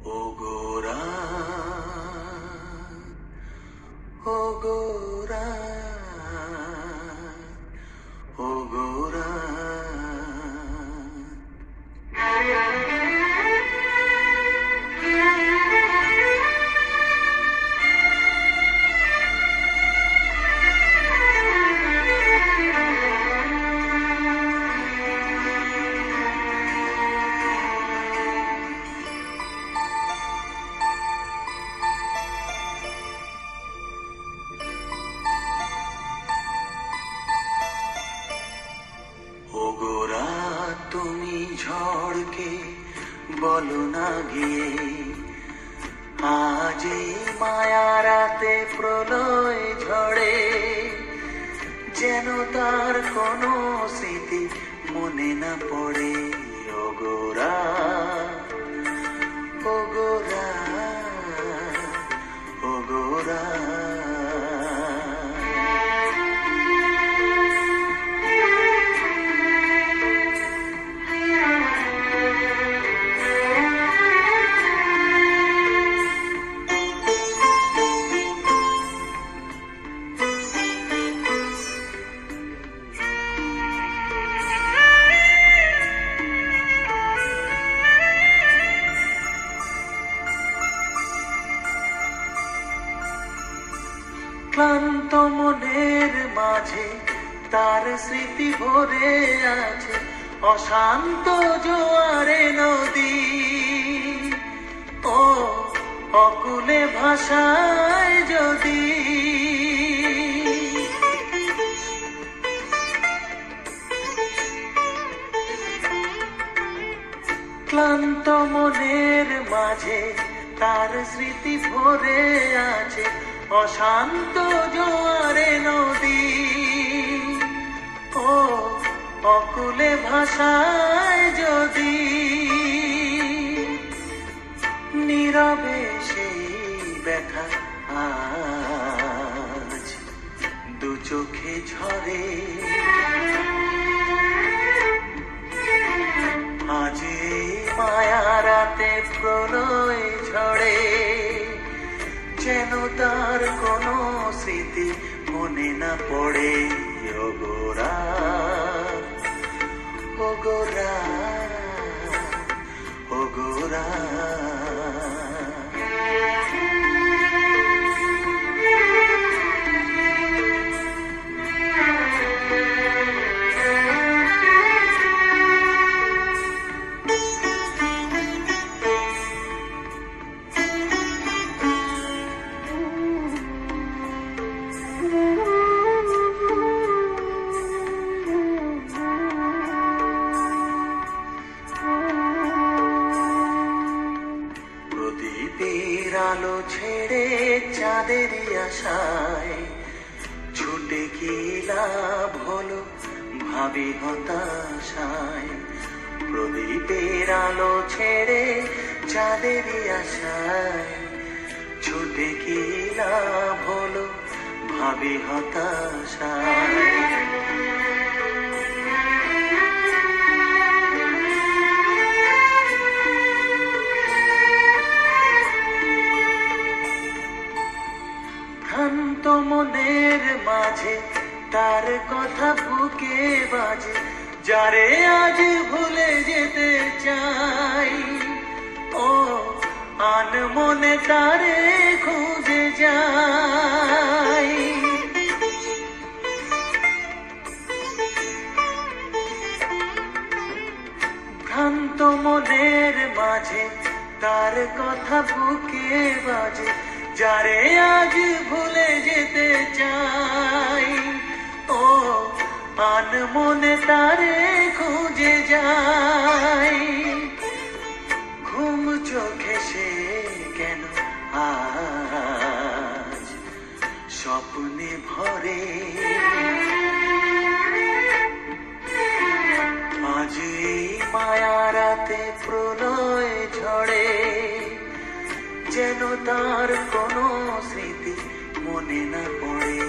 ও গোরা, ও গোরা, ও গোরা। ও গোরা, তুমি ঝড়কে বলো না গিয়ে, আজ এই মায়া রাতে প্রলয় ঝড়ে যেন তার কোনো স্মৃতি মনে না পড়ে। ও গোরা, ও গোরা, ও গোরা। ক্লান্ত মনের মাঝে তার স্মৃতি ভরে আছে, অশান্ত জোয়ারে নদী। ও অকুলে ভাষায় যদি ক্লান্ত মনের মাঝে তার স্মৃতি ভরে আছে, অশান্ত জোয়ারে নদী। ও অকুলে ভাষায় যদি নীরবে সেই ব্যথা আজ দু চোখে ঝরে। আজ এই মায়া রাতে প্রলয় ঝড়ে যেন তার কোনো স্মৃতি মনে না পড়ে। ও গোরা, ও গোরা, ও গোরা। প্রদীপের আলো ছেড়ে চাঁদেরই আশায় ছুটে কি লাভ হলো ভাবি হতাশায়। প্রদীপের আলো ছেড়ে চাঁদেরই আশায় ছুটে কি লাভ হলো ভাবি হতাশায়। ভ্রান্ত মনের মাঝে তার কথা বুকে বাজে, যারে আজ ভুলে যেতে চাই। ও আনমনে তারে খুঁজে যাই। ভ্রান্ত মনের মাঝে তার কথা বুকে বাজে, যারে আজ ভুলে যেতে চাই। ও আনমনে তারে খুঁজে যাই। ঘুম চোখে সে কেন আজ স্বপ্নে ভরে। আজ এই মায়া রাতে প্রলয় ঝড়ে যেন তার কোনো স্মৃতি মনে না পড়ে।